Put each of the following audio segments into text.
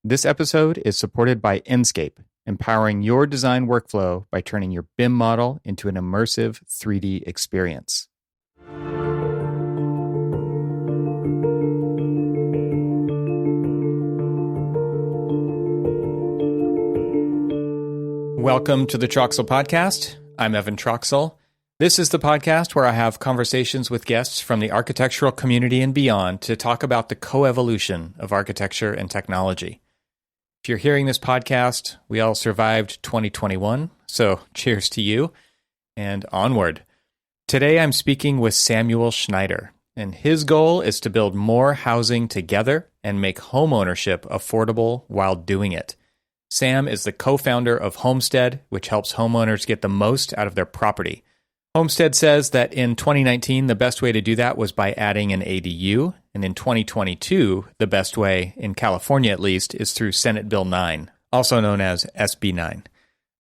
This episode is supported by Enscape, empowering your design workflow by turning your BIM model into an immersive 3D experience. Welcome to the Troxel Podcast. I'm Evan Troxel. This is the podcast where I have conversations with guests from the architectural community and beyond to talk about the coevolution of architecture and technology. If you're hearing this podcast, we all survived 2021, so cheers to you, and onward. Today I'm speaking with Samuel Schneider, and his goal is to build more housing together and make homeownership affordable while doing it. Sam is the co-founder of Homestead, which helps homeowners get the most out of their property. Homestead says that in 2019, the best way to do that was by adding an ADU, and in 2022, the best way, in California at least, is through Senate Bill 9, also known as SB 9.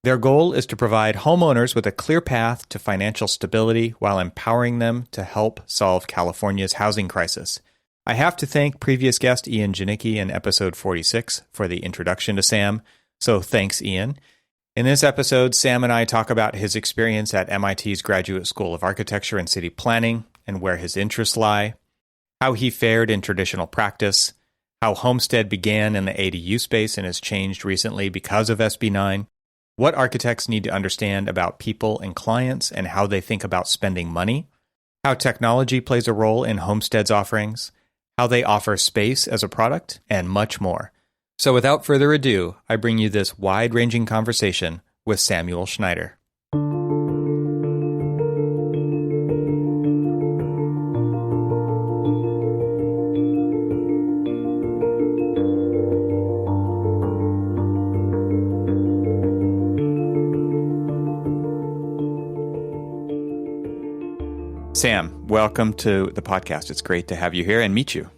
Their goal is to provide homeowners with a clear path to financial stability while empowering them to help solve California's housing crisis. I have to thank previous guest Ian Janicki in episode 46 for the introduction to Sam, so thanks, Ian. In this episode, Sam and I talk about his experience at MIT's Graduate School of Architecture and City Planning and where his interests lie, how he fared in traditional practice, how Homestead began in the ADU space and has changed recently because of SB 9, what architects need to understand about people and clients and how they think about spending money, how technology plays a role in Homestead's offerings, how they offer space as a product, and much more. So without further ado, I bring you this wide-ranging conversation with Samuel Schneider. Sam, welcome to the podcast. It's great to have you here and meet you.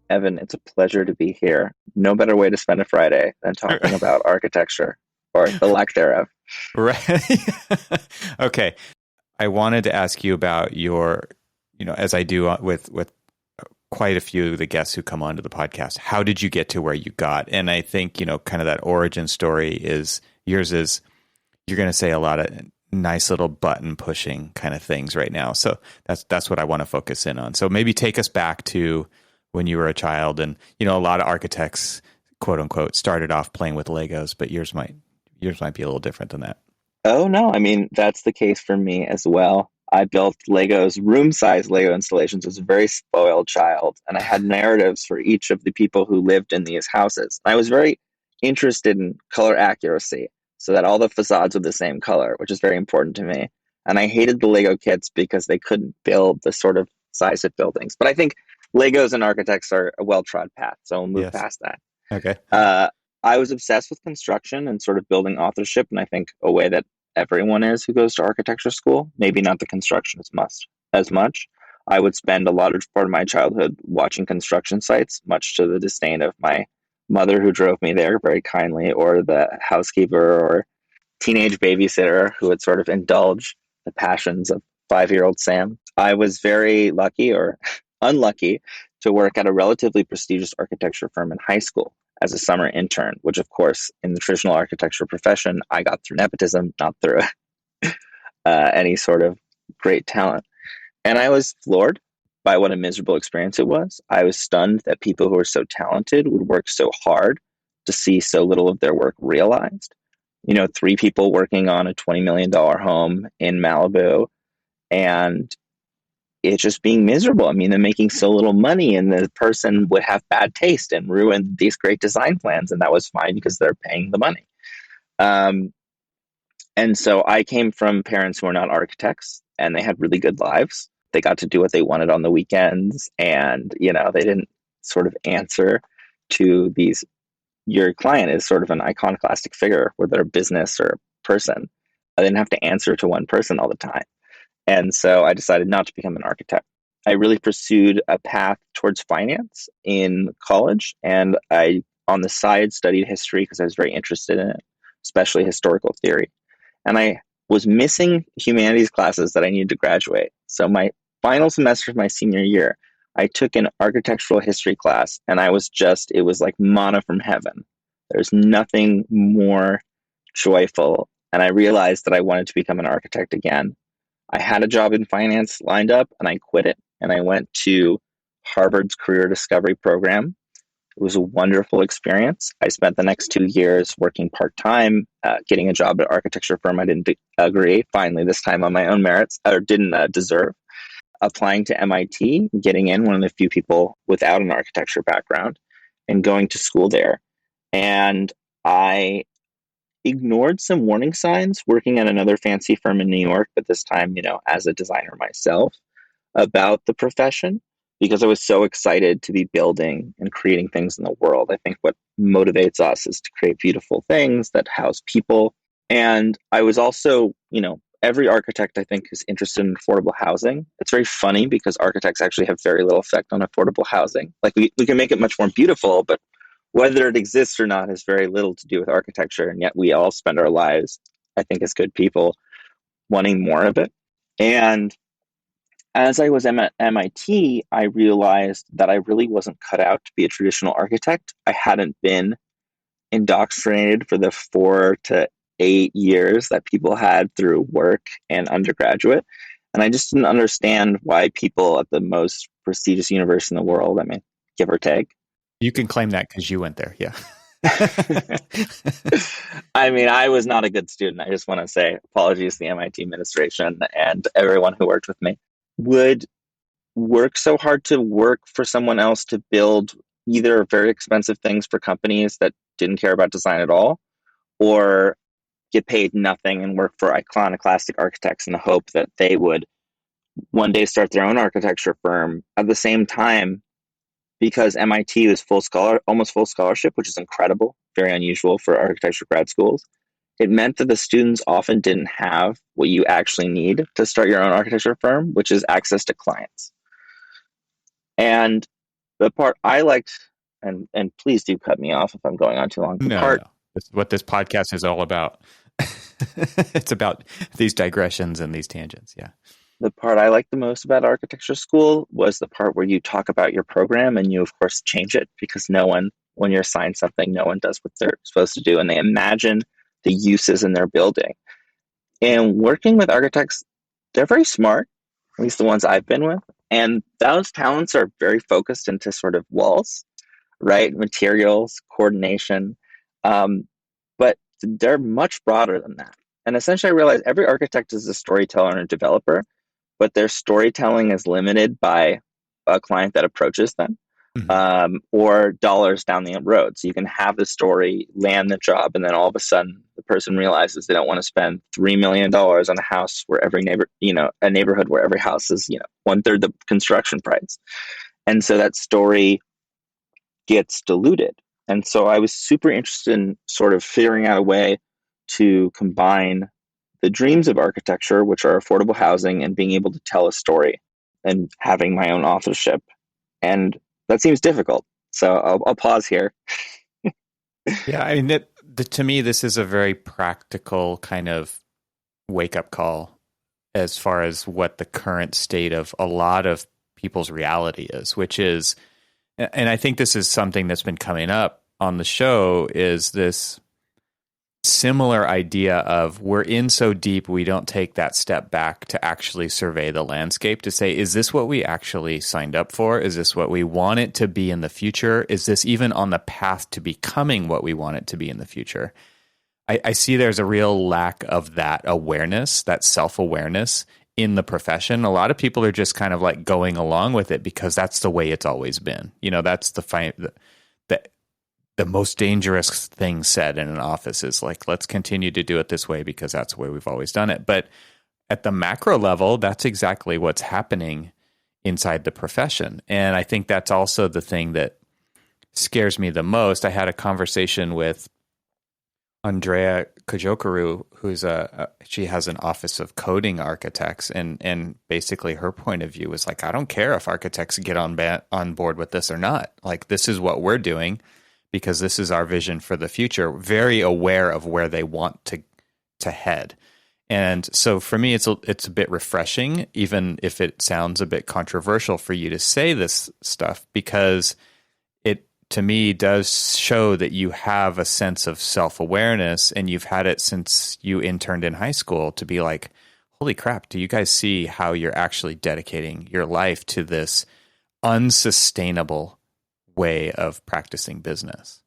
Evan, it's a pleasure to be here. No better way to spend a Friday than talking about architecture, or the lack thereof. Right. Okay. I wanted to ask you about your, as I do with quite a few of the guests who come onto the podcast, how did you get to where you got? And I think, kind of that origin story is, yours is, you're going to say a lot of nice little button pushing kind of things right now. So that's what I want to focus in on. So maybe take us back to when you were a child, and a lot of architects, quote unquote, started off playing with Legos, but yours might be a little different than that. Oh no, I mean that's the case for me as well. I built room-sized Lego installations as a very spoiled child, and I had narratives for each of the people who lived in these houses. I was very interested in color accuracy, so that all the facades were the same color, which is very important to me. And I hated the Lego kits because they couldn't build the sort of size of buildings. But I think Legos and architects are a well-trod path, so we'll move past that. Okay. I was obsessed with construction and sort of building authorship, and I think a way that everyone is who goes to architecture school, maybe not the construction as much. I would spend a large part of my childhood watching construction sites, much to the disdain of my mother, who drove me there very kindly, or the housekeeper or teenage babysitter who would sort of indulge the passions of 5-year-old Sam. I was very lucky, or unlucky, to work at a relatively prestigious architecture firm in high school as a summer intern, which of course in the traditional architecture profession, I got through nepotism, not through any sort of great talent. And I was floored by what a miserable experience it was. I was stunned that people who were so talented would work so hard to see so little of their work realized. 3 people working on a $20 million home in Malibu, and it's just being miserable. I mean, they're making so little money, and the person would have bad taste and ruin these great design plans, and that was fine because they're paying the money. And so I came from parents who were not architects, and they had really good lives. They got to do what they wanted on the weekends, and they didn't sort of answer to these. Your client is sort of an iconoclastic figure, whether they're a business or a person. I didn't have to answer to one person all the time. And so I decided not to become an architect. I really pursued a path towards finance in college, and I, on the side, studied history because I was very interested in it, especially historical theory. And I was missing humanities classes that I needed to graduate. So my final semester of my senior year, I took an architectural history class, and it was like manna from heaven. There's nothing more joyful. And I realized that I wanted to become an architect again. I had a job in finance lined up, and I quit it. And I went to Harvard's Career Discovery Program. It was a wonderful experience. I spent the next 2 years working part-time, getting a job at an architecture firm I didn't agree, finally, this time on my own merits, or didn't deserve. Applying to MIT, getting in, one of the few people without an architecture background, and going to school there. And I ignored some warning signs working at another fancy firm in New York, but this time, as a designer myself, about the profession, because I was so excited to be building and creating things in the world. I think what motivates us is to create beautiful things that house people. And I was also, every architect, I think, is interested in affordable housing. It's very funny because architects actually have very little effect on affordable housing. Like we can make it much more beautiful, but whether it exists or not has very little to do with architecture. And yet we all spend our lives, I think, as good people, wanting more of it. And as I was at MIT, I realized that I really wasn't cut out to be a traditional architect. I hadn't been indoctrinated for the 4 to 8 years that people had through work and undergraduate. And I just didn't understand why people at the most prestigious university in the world, give or take. You can claim that because you went there. Yeah. I was not a good student. I just want to say apologies to the MIT administration and everyone who worked with me. Would work so hard to work for someone else to build either very expensive things for companies that didn't care about design at all, or get paid nothing and work for iconoclastic architects in the hope that they would one day start their own architecture firm at the same time, because MIT was almost full scholarship, which is incredible, very unusual for architecture grad schools. It meant that the students often didn't have what you actually need to start your own architecture firm, which is access to clients. And the part I liked, and please do cut me off if I'm going on too long. No. That's what this podcast is all about. It's about these digressions and these tangents. Yeah. The part I liked the most about architecture school was the part where you talk about your program and you, of course, change it, because when you're assigned something, no one does what they're supposed to do, and they imagine the uses in their building. And working with architects, they're very smart, at least the ones I've been with, and those talents are very focused into sort of walls, right? Materials, coordination, but they're much broader than that. And essentially I realized every architect is a storyteller and a developer, but their storytelling is limited by a client that approaches them, or dollars down the road. So you can have the story, land the job, and then all of a sudden the person realizes they don't want to spend $3 million on a house where every a neighborhood where every house is, 1/3 the construction price. And so that story gets diluted. And so I was super interested in sort of figuring out a way to combine the dreams of architecture, which are affordable housing, and being able to tell a story and having my own authorship. And that seems difficult. So I'll pause here. Yeah, to me, this is a very practical kind of wake-up call as far as what the current state of a lot of people's reality is, which is, and I think this is something that's been coming up on the show, is this similar idea of we're in so deep we don't take that step back to actually survey the landscape to say, is this what we actually signed up for? Is this what we want it to be in the future? Is this even on the path to becoming what we want it to be in the future? I see there's a real lack of that awareness, that self-awareness in the profession. A lot of people are just kind of like going along with it because that's the way it's always been. That's the most dangerous thing said in an office is like, let's continue to do it this way because that's the way we've always done it. But at the macro level, that's exactly what's happening inside the profession. And I think that's also the thing that scares me the most. I had a conversation with Andrea Kajokaru, she has an office of coding architects, and basically her point of view is like, I don't care if architects get on board with this or not. Like, this is what we're doing, because this is our vision for the future, very aware of where they want to head. And so for me, it's a bit refreshing, even if it sounds a bit controversial for you to say this stuff, because it, to me, does show that you have a sense of self-awareness, and you've had it since you interned in high school to be like, holy crap, do you guys see how you're actually dedicating your life to this unsustainable way of practicing business?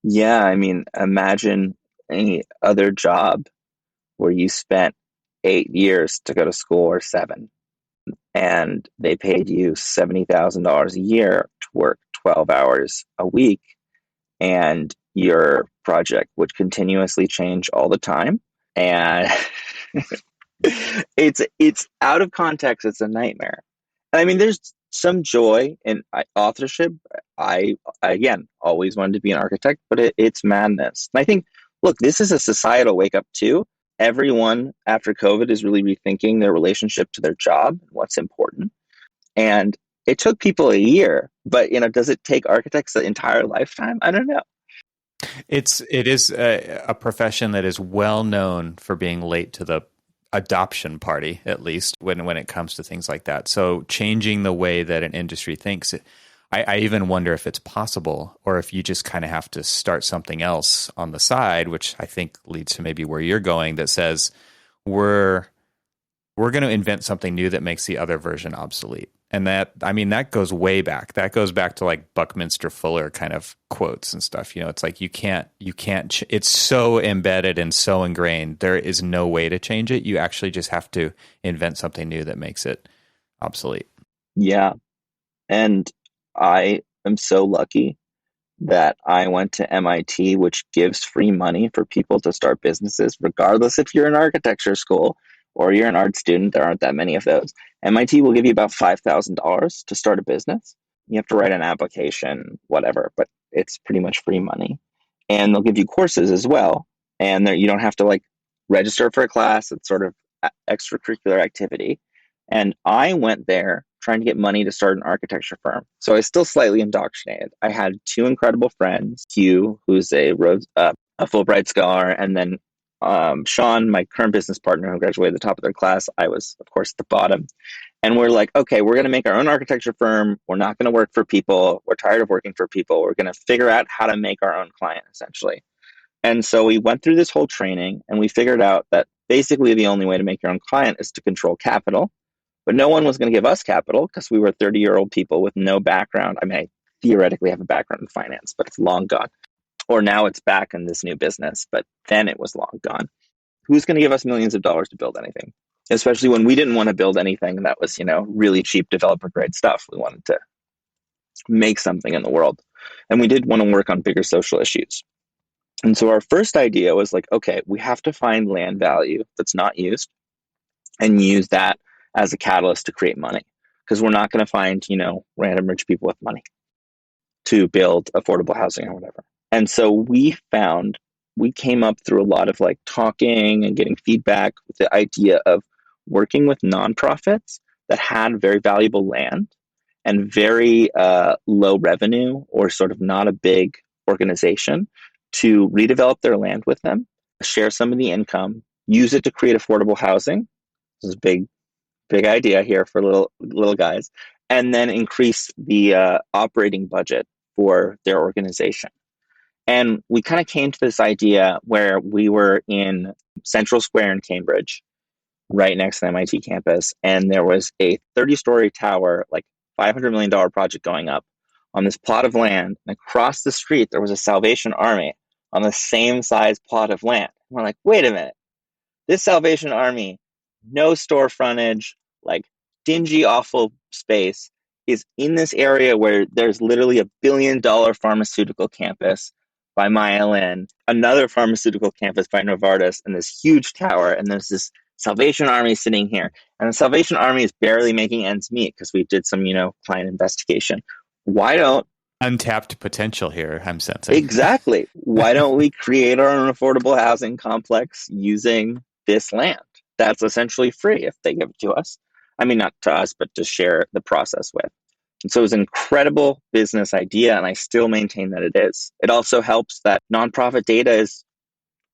Yeah, I mean, imagine any other job where you spent 8 years to go to school or 7, and they paid you $70,000 a year to work 12 hours a week, and your project would continuously change all the time. And it's out of context. It's a nightmare. And I mean, there's some joy in authorship. I, again, always wanted to be an architect, but it's madness. And I think, look, this is a societal wake up too. Everyone after COVID is really rethinking their relationship to their job and what's important. And it took people a year, but does it take architects the entire lifetime? I don't know. It is a profession that is well known for being late to the adoption party, at least when it comes to things like that. So changing the way that an industry thinks, I even wonder if it's possible, or if you just kind of have to start something else on the side, which I think leads to maybe where you're going, that says we're going to invent something new that makes the other version obsolete. And that, I mean, that goes way back. That goes back to like Buckminster Fuller kind of quotes and stuff. It's like you can't, it's so embedded and so ingrained. There is no way to change it. You actually just have to invent something new that makes it obsolete. Yeah. And I am so lucky that I went to MIT, which gives free money for people to start businesses, regardless if you're in architecture school or you're an art student. There aren't that many of those. MIT will give you about $5,000 to start a business. You have to write an application, whatever, but it's pretty much free money. And they'll give you courses as well. And you don't have to like register for a class. It's sort of extracurricular activity. And I went there trying to get money to start an architecture firm. So I was still slightly indoctrinated. I had 2 incredible friends, Hugh, who's a Fulbright scholar, and then Sean, my current business partner, who graduated at the top of their class. I was, of course, at the bottom. And we're like, okay, we're going to make our own architecture firm. We're not going to work for people. We're tired of working for people. We're going to figure out how to make our own client, essentially. And so we went through this whole training, and we figured out that basically the only way to make your own client is to control capital. But no one was going to give us capital because we were 30-year-old people with no background. I mean, I theoretically have a background in finance, but it's long gone. Or now it's back in this new business, but then it was long gone. Who's going to give us millions of dollars to build anything? Especially when we didn't want to build anything that was, really cheap developer grade stuff. We wanted to make something in the world. And we did want to work on bigger social issues. And so our first idea was like, okay, we have to find land value that's not used and use that as a catalyst to create money. Because we're not going to find, random rich people with money to build affordable housing or whatever. And so we came up through a lot of like talking and getting feedback with the idea of working with nonprofits that had very valuable land and very low revenue, or sort of not a big organization, to redevelop their land with them, share some of the income, use it to create affordable housing. This is a big idea here for little guys, and then increase the operating budget for their organization. And we kind of came to this idea where we were in Central Square in Cambridge, right next to the MIT campus, and there was a 30-story tower, like $500 million project going up on this plot of land. And across the street, there was a Salvation Army on the same size plot of land. And we're like, wait a minute, this Salvation Army, no store frontage, like dingy, awful space, is in this area where there's literally $1 billion pharmaceutical campus by Mile End, another pharmaceutical campus by Novartis, and this huge tower, and there's this Salvation Army sitting here. And the Salvation Army is barely making ends meet because we did some, client investigation. Why don't Untapped potential here, I'm sensing. Exactly. Why don't we create our own affordable housing complex using this land? That's essentially free if they give it to us. I mean, not to us, but to share the process with. And so it was an incredible business idea, and I still maintain that it is. It also helps that nonprofit data is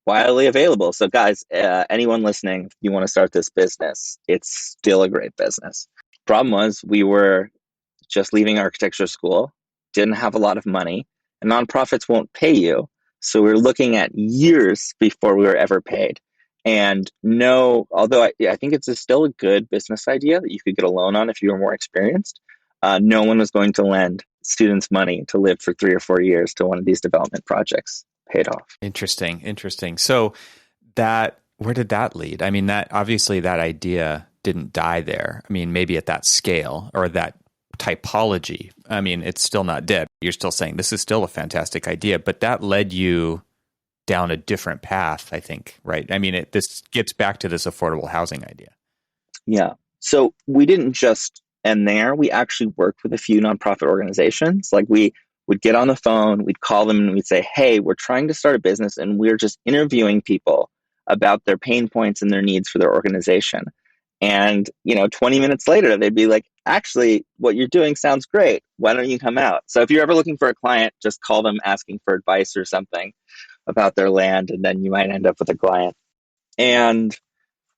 widely available. So guys, anyone listening, if you want to start this business, it's still a great business. Problem was we were just leaving architecture school, didn't have a lot of money, and nonprofits won't pay you. So we were looking at years before we were ever paid. And no, although I think it's still a good business idea that you could get a loan on if you were more experienced, no one was going to lend students money to live for 3 or 4 years till one of these development projects paid off. Interesting. So where did that lead? I mean, that obviously that idea didn't die there. I mean, maybe at that scale or that typology. I mean, it's still not dead. You're still saying this is still a fantastic idea, but that led you down a different path, I think, right? I mean, this gets back to this affordable housing idea. Yeah. So we didn't just end there. We actually worked with a few nonprofit organizations. Like we would get on the phone, we'd call them and we'd say, hey, we're trying to start a business and we're just interviewing people about their pain points and their needs for their organization. And, 20 minutes later, they'd be like, actually, what you're doing sounds great. Why don't you come out? So if you're ever looking for a client, just call them asking for advice or something about their land, and then you might end up with a client. And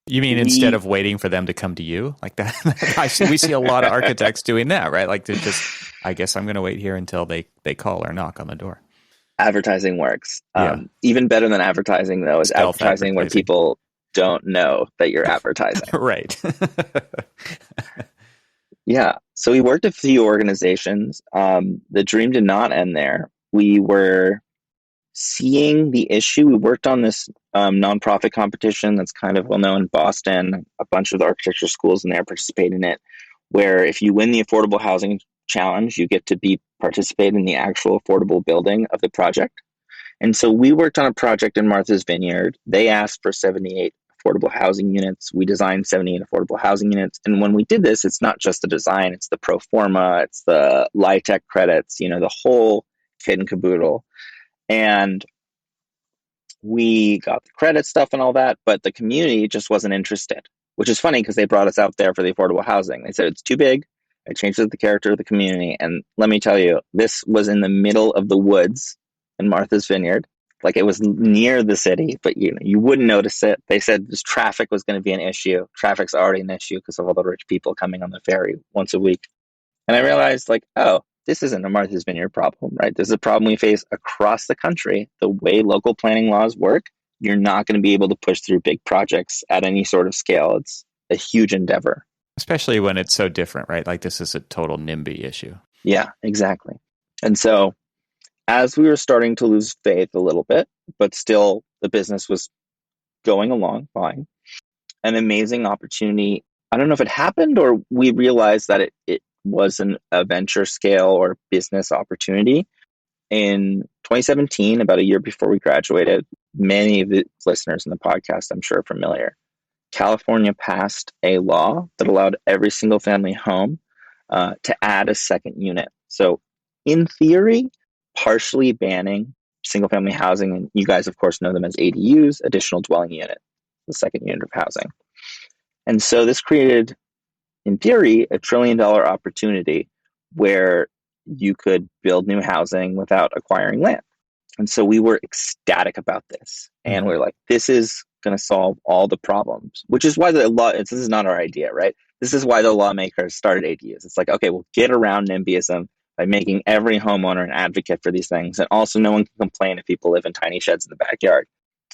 you mean instead of waiting for them to come to you like that? We see a lot of architects doing that, right? Like I guess I'm going to wait here until they call or knock on the door. Advertising works. Yeah. Even better than advertising, though, is advertising where people don't know that you're advertising. Right. Yeah. So we worked with a few organizations. The dream did not end there. We were seeing the issue. We worked on this nonprofit competition that's kind of well known in Boston. A bunch of the architecture schools in there participate in it, where if you win the affordable housing challenge, you get to participate in the actual affordable building of the project. And so we worked on a project in Martha's Vineyard. They asked for 78 affordable housing units. We designed 78 affordable housing units. And when we did this, it's not just the design, it's the pro forma, it's the LIHTC credits, the whole kit and caboodle. And we got the credit stuff and all that, but the community just wasn't interested, which is funny because they brought us out there for the affordable housing. They said it's too big. It changes the character of the community. And let me tell you, this was in the middle of the woods in Martha's Vineyard. Like it was near the city, but you wouldn't notice it. They said this traffic was going to be an issue. Traffic's already an issue because of all the rich people coming on the ferry once a week. And I realized this isn't a Martha's Vineyard problem, right? This is a problem we face across the country. The way local planning laws work, you're not going to be able to push through big projects at any sort of scale. It's a huge endeavor. Especially when it's so different, right? Like this is a total NIMBY issue. Yeah, exactly. And so as we were starting to lose faith a little bit, but still the business was going along fine, an amazing opportunity. I don't know if it happened or we realized that it wasn't a venture scale or business opportunity. In 2017, about a year before we graduated, many of the listeners in the podcast, I'm sure, are familiar. California passed a law that allowed every single family home to add a second unit. So in theory, partially banning single family housing, and you guys, of course, know them as ADUs, additional dwelling unit, the second unit of housing. And so this created, in theory, $1 trillion opportunity where you could build new housing without acquiring land. And so we were ecstatic about this. And we're like, this is going to solve all the problems, which is why the law, this is not our idea, right? This is why the lawmakers started ADUs. It's like, okay, we'll get around NIMBYism by making every homeowner an advocate for these things. And also no one can complain if people live in tiny sheds in the backyard.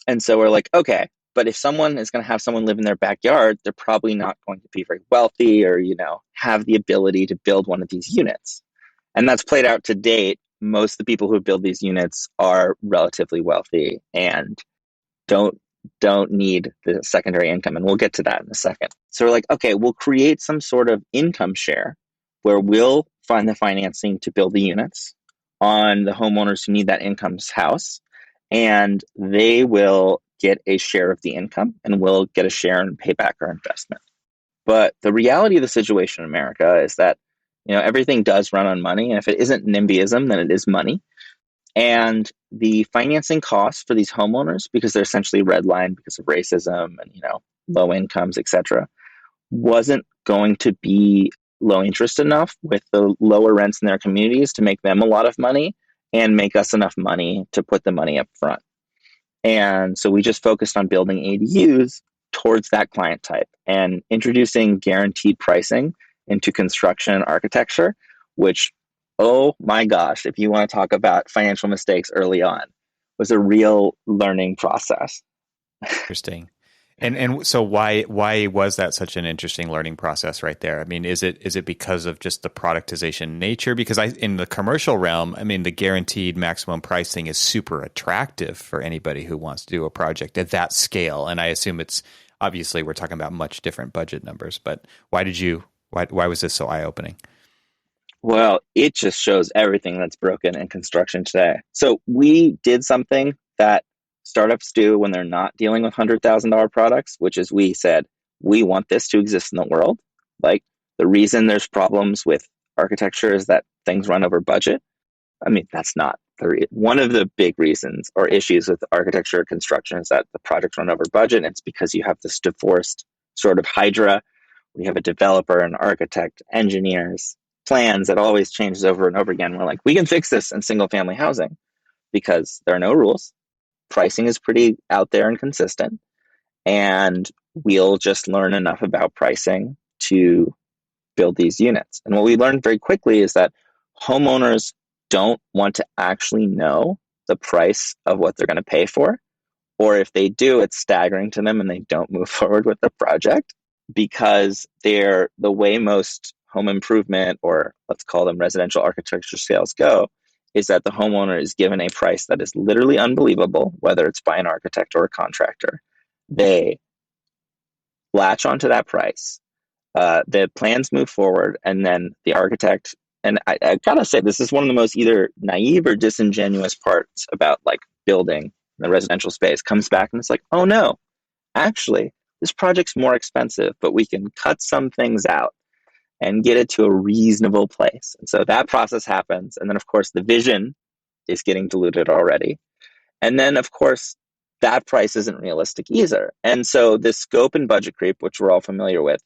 And so we're like, okay, but if someone is going to have someone live in their backyard, they're probably not going to be very wealthy or, have the ability to build one of these units. And that's played out to date. Most of the people who build these units are relatively wealthy and don't need the secondary income. And we'll get to that in a second. So we're like, okay, we'll create some sort of income share where we'll find the financing to build the units on the homeowners who need that income's house. And they will get a share of the income and we'll get a share and pay back our investment. But the reality of the situation in America is that, everything does run on money. And if it isn't NIMBYism, then it is money. And the financing costs for these homeowners, because they're essentially redlined because of racism and, low incomes, etc., wasn't going to be low interest enough with the lower rents in their communities to make them a lot of money and make us enough money to put the money up front. And so we just focused on building ADUs towards that client type and introducing guaranteed pricing into construction and architecture, which, oh my gosh, if you want to talk about financial mistakes early on, was a real learning process. Interesting. And so why was that such an interesting learning process right there? I mean, is it because of just the productization nature? Because in the commercial realm, I mean, the guaranteed maximum pricing is super attractive for anybody who wants to do a project at that scale. And I assume it's obviously we're talking about much different budget numbers, but why was this so eye-opening? Well, it just shows everything that's broken in construction today. So we did something that startups do when they're not dealing with $100,000 products, which is we said, we want this to exist in the world. Like the reason there's problems with architecture is that things run over budget. I mean, that's not one of the big reasons or issues with architecture or construction is that the projects run over budget. And it's because you have this divorced sort of hydra. We have a developer, an architect, engineers, plans that always changes over and over again. We're like, we can fix this in single family housing because there are no rules. Pricing is pretty out there and consistent. And we'll just learn enough about pricing to build these units. And what we learned very quickly is that homeowners don't want to actually know the price of what they're going to pay for. Or if they do, it's staggering to them and they don't move forward with the project because they're the way most home improvement, or let's call them residential architecture sales, go, is that the homeowner is given a price that is literally unbelievable, whether it's by an architect or a contractor. They latch onto that price. The plans move forward, and then the architect, and I gotta say, this is one of the most either naive or disingenuous parts about like building the residential space, comes back and it's like, oh no, actually, this project's more expensive, but we can cut some things out and get it to a reasonable place. And so that process happens. And then, of course, the vision is getting diluted already. And then, of course, that price isn't realistic either. And so this scope and budget creep, which we're all familiar with,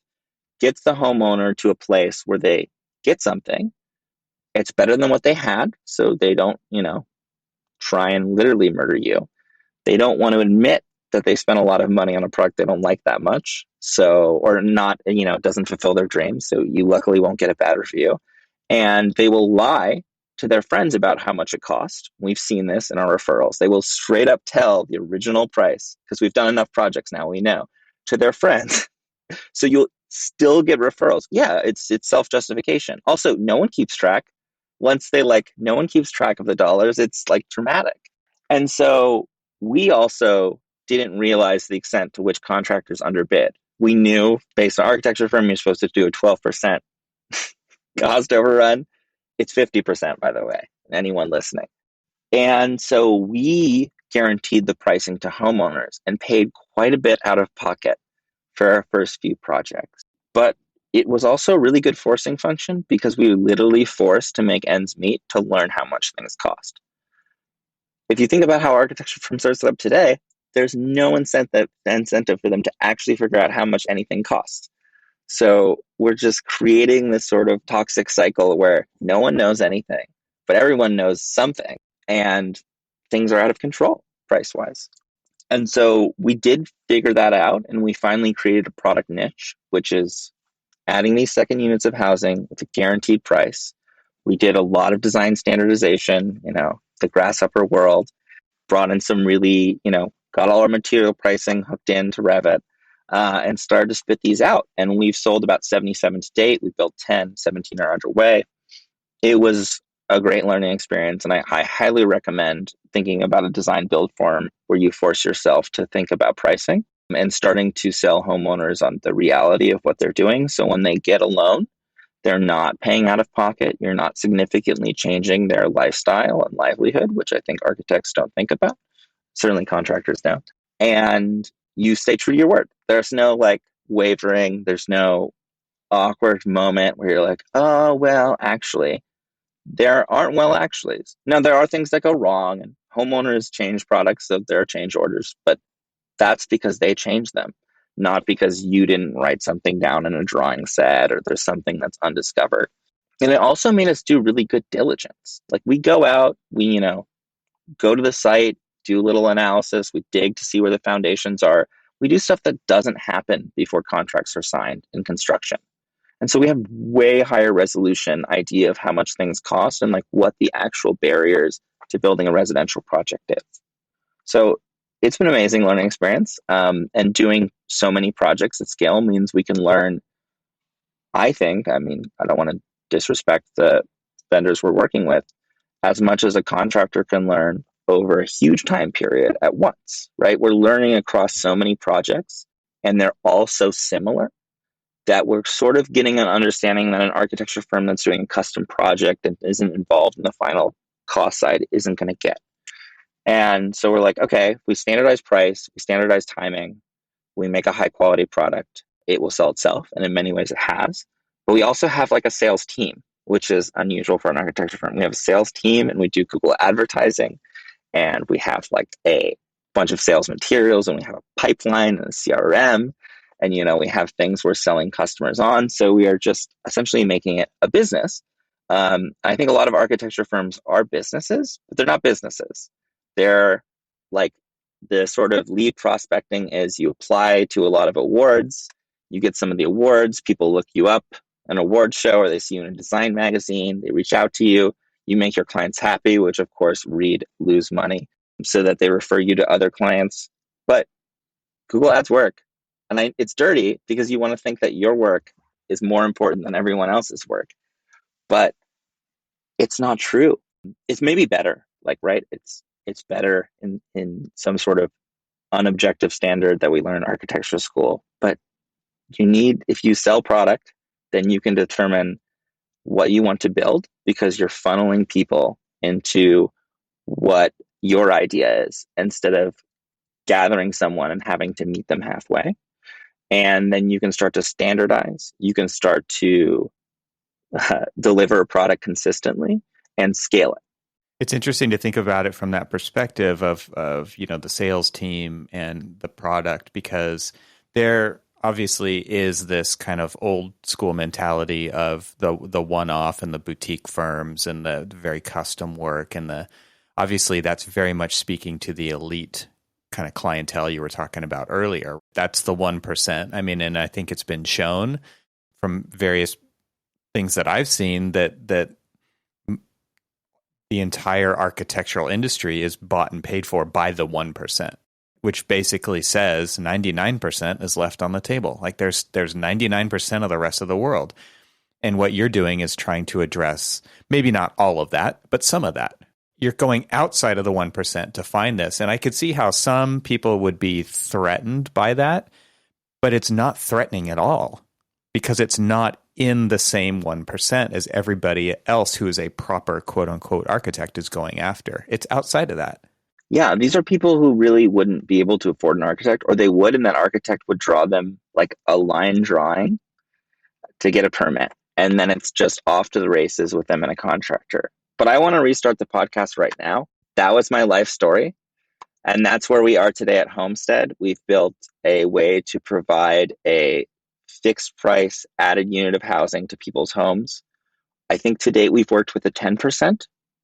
gets the homeowner to a place where they get something. It's better than what they had. So they don't, try and literally murder you. They don't want to admit that they spent a lot of money on a product they don't like that much. So, or not, it doesn't fulfill their dreams. So you luckily won't get a bad review. And they will lie to their friends about how much it cost. We've seen this in our referrals. They will straight up tell the original price because we've done enough projects now, we know, to their friends. So you'll still get referrals. Yeah, it's self-justification. Also, no one keeps track. Once no one keeps track of the dollars, it's like dramatic. And so we also didn't realize the extent to which contractors underbid. We knew based on architecture firm, you're supposed to do a 12% cost overrun. It's 50%, by the way, anyone listening. And so we guaranteed the pricing to homeowners and paid quite a bit out of pocket for our first few projects. But it was also a really good forcing function because we were literally forced to make ends meet to learn how much things cost. If you think about how architecture firms are set up today, there's no incentive for them to actually figure out how much anything costs. So we're just creating this sort of toxic cycle where no one knows anything, but everyone knows something, and things are out of control price-wise. And so we did figure that out, and we finally created a product niche, which is adding these second units of housing with a guaranteed price. We did a lot of design standardization, the grasshopper world, brought in some really, got all our material pricing hooked into Revit, and started to spit these out. And we've sold about 77 to date. We built 10, 17 are underway. It was a great learning experience. And I highly recommend thinking about a design build form where you force yourself to think about pricing and starting to sell homeowners on the reality of what they're doing. So when they get a loan, they're not paying out of pocket. You're not significantly changing their lifestyle and livelihood, which I think architects don't think about. Certainly contractors don't. And you stay true to your word. There's no wavering. There's no awkward moment where you're like, oh, well, actually, there aren't actuallys. Now, there are things that go wrong, and homeowners change products, so there are change orders, but that's because they changed them, not because you didn't write something down in a drawing set or there's something that's undiscovered. And it also made us do really good diligence. We go out, we, go to the site, do a little analysis, we dig to see where the foundations are. We do stuff that doesn't happen before contracts are signed in construction. And so we have way higher resolution idea of how much things cost and like what the actual barriers to building a residential project is. So it's been an amazing learning experience. And doing so many projects at scale means we can learn, I think, I mean, I don't want to disrespect the vendors we're working with, as much as a contractor can learn over a huge time period at once, right? We're learning across so many projects and they're all so similar that we're sort of getting an understanding that an architecture firm that's doing a custom project and isn't involved in the final cost side isn't going to get. And so we're like, okay, we standardize price, we standardize timing, we make a high quality product, it will sell itself. And in many ways it has. But we also have like a sales team, which is unusual for an architecture firm. We have a sales team and we do Google advertising, and we have like a bunch of sales materials, and we have a pipeline and a CRM. And, we have things we're selling customers on. So we are just essentially making it a business. I think a lot of architecture firms are businesses, but they're not businesses. They're like the sort of lead prospecting is you apply to a lot of awards, you get some of the awards, people look you up, an award show, or they see you in a design magazine, they reach out to you, you make your clients happy, which of course lose money so that they refer you to other clients. But Google Ads work. And it's dirty because you want to think that your work is more important than everyone else's work. But it's not true. It's maybe better, right? It's better in some sort of unobjective standard that we learn in architecture school. But if you sell product, then you can determine what you want to build because you're funneling people into what your idea is instead of gathering someone and having to meet them halfway. And then you can start to standardize. You can start to deliver a product consistently and scale it. It's interesting to think about it from that perspective of the sales team and the product, because there obviously is this kind of old school mentality of the one-off and the boutique firms and the very custom work, and obviously that's very much speaking to the elite kind of clientele you were talking about earlier. That's the 1%. I mean, and I think it's been shown from various things that I've seen that the entire architectural industry is bought and paid for by the 1%, which basically says 99% is left on the table. Like there's 99% of the rest of the world. And what you're doing is trying to address maybe not all of that, but some of that. You're going outside of the 1% to find this. And I could see how some people would be threatened by that, but it's not threatening at all because it's not in the same 1% as everybody else who is a proper quote unquote architect is going after. It's outside of that. Yeah, these are people who really wouldn't be able to afford an architect, or they would, and that architect would draw them like a line drawing to get a permit. And then it's just off to the races with them and a contractor. But I want to restart the podcast right now. That was my life story. And that's where we are today at Homestead. We've built a way to provide a fixed price added unit of housing to people's homes. I think to date we've worked with the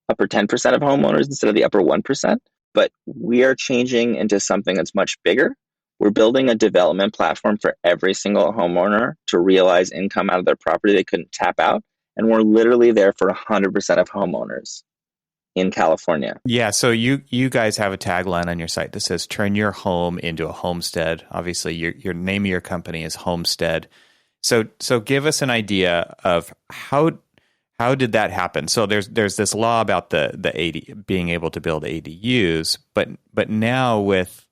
upper 10% of homeowners instead of the upper 1%. But we are changing into something that's much bigger. We're building a development platform for every single homeowner to realize income out of their property they couldn't tap out. And we're literally there for 100% of homeowners in California. Yeah, so you guys have a tagline on your site that says, turn your home into a homestead. Obviously, your name of your company is Homestead. So give us an idea of how did that happen? So there's this law about the 80 being able to build ADUs, but now with,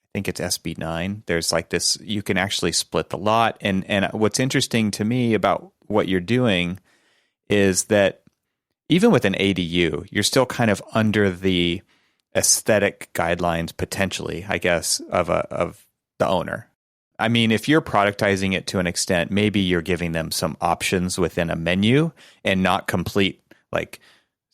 I think it's SB 9, there's like this, you can actually split the lot. And what's interesting to me about what you're doing is that even with an ADU, you're still kind of under the aesthetic guidelines, potentially, I guess, of the owner. I mean, if you're productizing it to an extent, maybe you're giving them some options within a menu and not complete, like,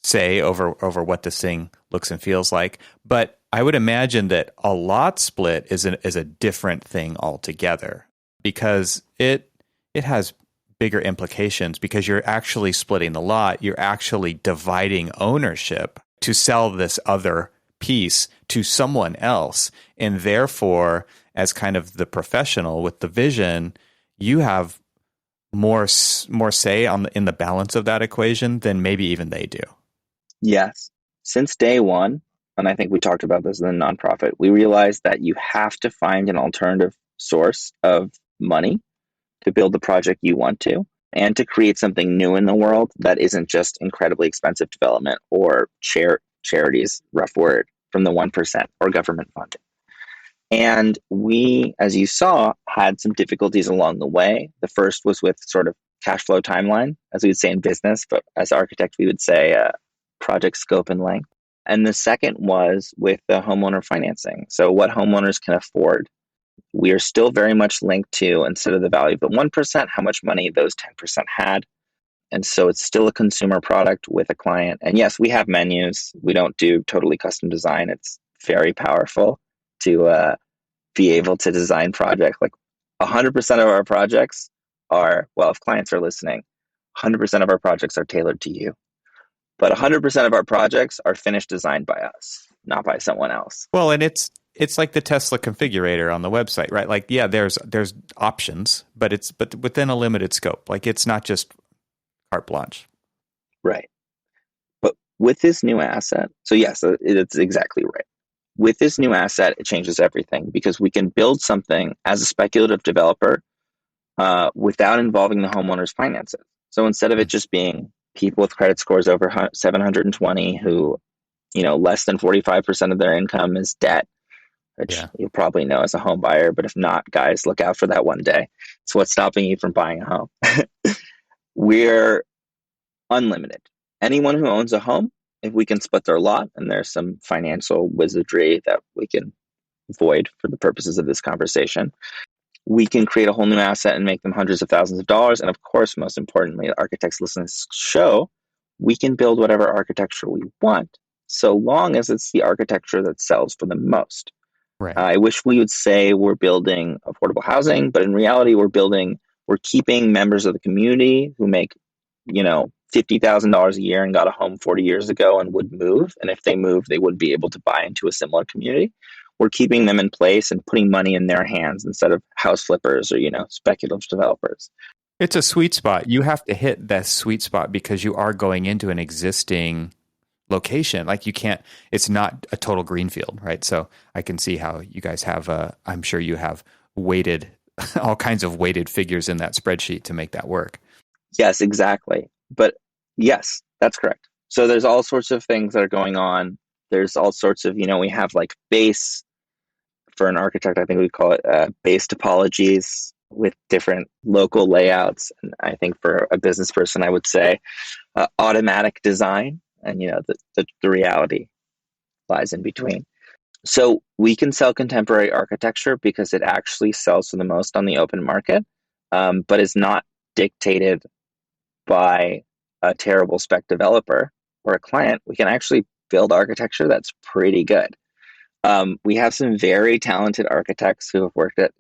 say over what this thing looks and feels like. But I would imagine that a lot split is a different thing altogether, because it has bigger implications, because you're actually splitting the lot. You're actually dividing ownership to sell this other piece to someone else. And therefore, as kind of the professional with the vision, you have more say in the balance of that equation than maybe even they do. Yes. Since day one, and I think we talked about this in the nonprofit, we realized that you have to find an alternative source of money to build the project you want to, and to create something new in the world that isn't just incredibly expensive development or charities, rough word, from the 1% or government funding. And we, as you saw, had some difficulties along the way. The first was with sort of cash flow timeline, as we would say in business, but as architects, we would say project scope and length. And the second was with the homeowner financing. So what homeowners can afford. We are still very much linked to, instead of the value of the 1%, how much money those 10% had. And so it's still a consumer product with a client. And yes, we have menus. We don't do totally custom design. It's very powerful to be able to design projects. Like 100% of our projects are, well, if clients are listening, 100% of our projects are tailored to you. But 100% of our projects are finished designed by us, not by someone else. Well, and it's like the Tesla configurator on the website, right? Like, yeah, there's options, but within a limited scope. Like, it's not just carte blanche. Right. But with this new asset, so yes, it's exactly right. With this new asset, it changes everything, because we can build something as a speculative developer without involving the homeowner's finances. So instead of it just being people with credit scores over 720 who, less than 45% of their income is debt, which you'll probably know as a home buyer, but if not, guys, look out for that one day. It's what's stopping you from buying a home. We're unlimited. Anyone who owns a home, if we can split their lot, and there's some financial wizardry that we can avoid for the purposes of this conversation, we can create a whole new asset and make them hundreds of thousands of dollars. And of course, most importantly, architects listening to this show, we can build whatever architecture we want, so long as it's the architecture that sells for the most. Right. I wish we would say we're building affordable housing, but in reality, we're keeping members of the community who make, $50,000 a year and got a home 40 years ago and would move. And if they move, they would be able to buy into a similar community. We're keeping them in place and putting money in their hands instead of house flippers or, speculative developers. It's a sweet spot. You have to hit that sweet spot because you are going into an existing location. Like, it's not a total greenfield, right? So I can see how you guys have, I'm sure you have weighted, all kinds of weighted figures in that spreadsheet to make that work. Yes, exactly. But yes, that's correct. So there's all sorts of things that are going on. There's all sorts of, we have like base, for an architect, I think we call it base topologies with different local layouts. And I think for a business person, I would say automatic design. And, the reality lies in between. So we can sell contemporary architecture because it actually sells for the most on the open market, but is not dictated by a terrible spec developer or a client. We can actually build architecture that's pretty good. We have some very talented architects who have worked at,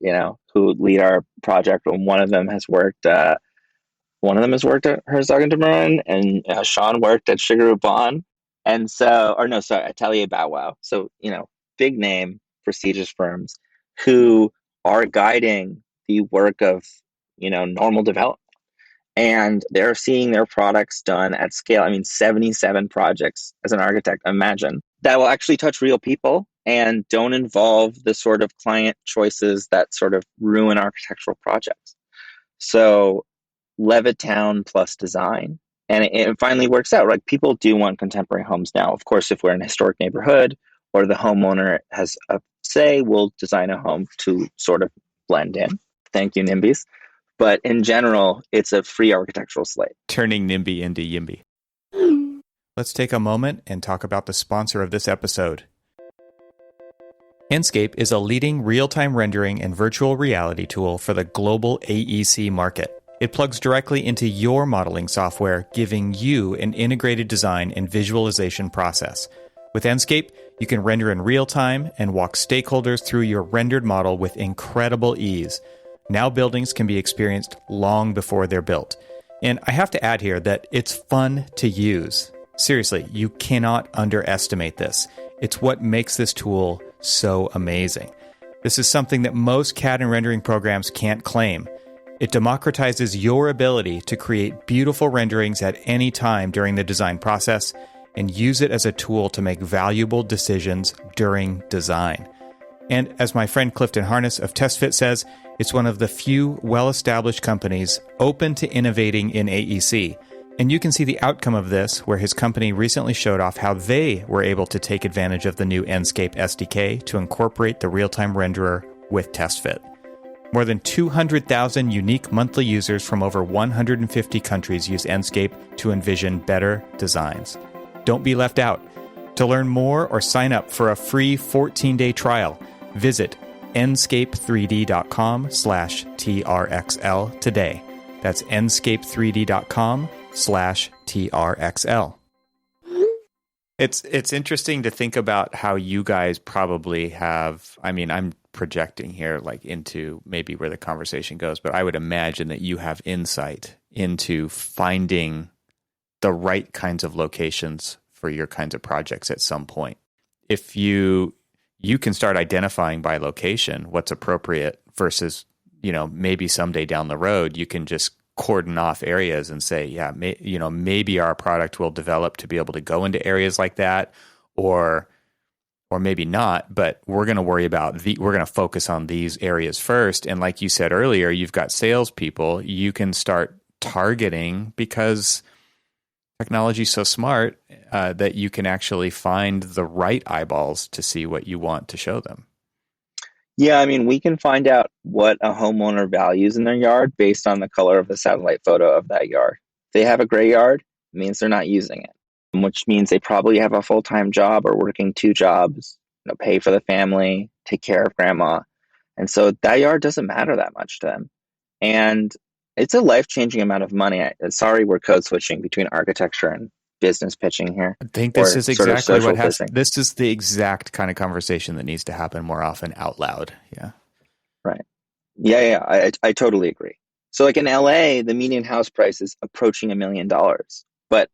who lead our project. And one of them has worked at Herzog and de Meuron, and Sean worked at Sugar Bond. And so, Atelier Bow Wow. So, big name, prestigious firms who are guiding the work of, normal development. And they're seeing their products done at scale. 77 projects as an architect, imagine, that will actually touch real people and don't involve the sort of client choices that sort of ruin architectural projects. So Levittown plus design. And it finally works out. Like, people do want contemporary homes now. Of course, if we're in a historic neighborhood or the homeowner has a say, we'll design a home to sort of blend in. Thank you, NIMBYs. But in general, it's a free architectural slate. Turning NIMBY into YIMBY. Let's take a moment and talk about the sponsor of this episode. Enscape is a leading real-time rendering and virtual reality tool for the global AEC market. It plugs directly into your modeling software, giving you an integrated design and visualization process. With Enscape, you can render in real time and walk stakeholders through your rendered model with incredible ease. Now buildings can be experienced long before they're built. And I have to add here that it's fun to use. Seriously, you cannot underestimate this. It's what makes this tool so amazing. This is something that most CAD and rendering programs can't claim. It democratizes your ability to create beautiful renderings at any time during the design process and use it as a tool to make valuable decisions during design. And as my friend Clifton Harness of TestFit says, it's one of the few well-established companies open to innovating in AEC. And you can see the outcome of this, where his company recently showed off how they were able to take advantage of the new Enscape SDK to incorporate the real-time renderer with TestFit. More than 200,000 unique monthly users from over 150 countries use Enscape to envision better designs. Don't be left out. To learn more or sign up for a free 14-day trial, visit enscape3d.com/TRXL today. That's enscape3d.com/TRXL. It's interesting to think about how you guys probably have, I mean, I'm projecting here like into maybe where the conversation goes, but I would imagine that you have insight into finding the right kinds of locations for your kinds of projects at some point. If you can start identifying by location what's appropriate versus, maybe someday down the road, you can just cordon off areas and say, yeah, maybe our product will develop to be able to go into areas like that, or maybe not, but we're going to we're going to focus on these areas first. And like you said earlier, you've got salespeople, you can start targeting because technology is so smart that you can actually find the right eyeballs to see what you want to show them. Yeah, I mean, we can find out what a homeowner values in their yard based on the color of the satellite photo of that yard. If they have a gray yard, it means they're not using it, which means they probably have a full-time job or working 2 jobs, pay for the family, take care of grandma. And so that yard doesn't matter that much to them. And it's a life-changing amount of money. Sorry, we're code switching between architecture and business pitching here. I think this is exactly what has. This is the exact kind of conversation that needs to happen more often out loud. Yeah. Right. Yeah. I totally agree. So like in LA, the median house price is approaching $1 million. But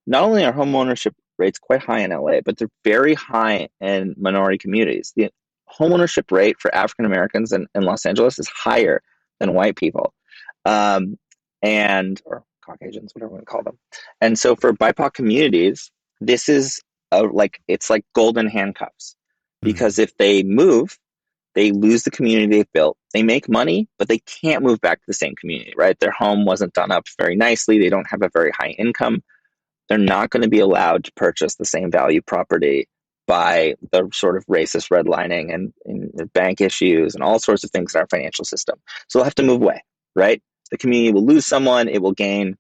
not only are home ownership rates quite high in LA, but they're very high in minority communities. The home ownership rate for African Americans in Los Angeles is higher than white people. Or Caucasians, whatever we want to call them. And so for BIPOC communities, this is it's like golden handcuffs, because if they move, they lose the community they've built. They make money, but they can't move back to the same community, right? Their home wasn't done up very nicely. They don't have a very high income. They're not going to be allowed to purchase the same value property by the sort of racist redlining and bank issues and all sorts of things in our financial system. So they'll have to move away, right? The community will lose someone. It will gain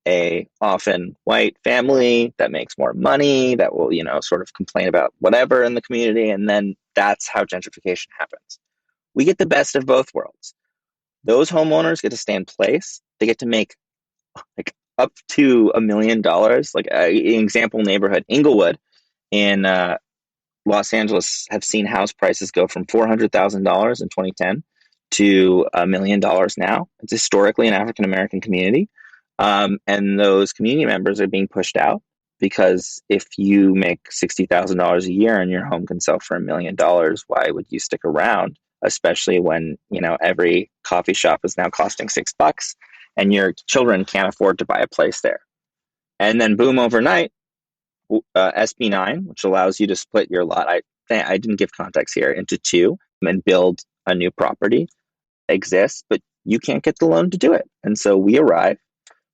a often white family that makes more money, that will, sort of complain about whatever in the community. And then that's how gentrification happens. We get the best of both worlds. Those homeowners get to stay in place. They get to make like up to $1 million. Like an example neighborhood, Inglewood in Los Angeles, have seen house prices go from $400,000 in 2010 to $1 million now. It's historically an African American community. And those community members are being pushed out, because if you make $60,000 a year and your home can sell for $1 million, why would you stick around? Especially when, every coffee shop is now costing $6 and your children can't afford to buy a place there. And then boom, overnight, SB 9, which allows you to split your lot. I didn't give context here, into 2 and build a new property exists, but you can't get the loan to do it. And so we arrive,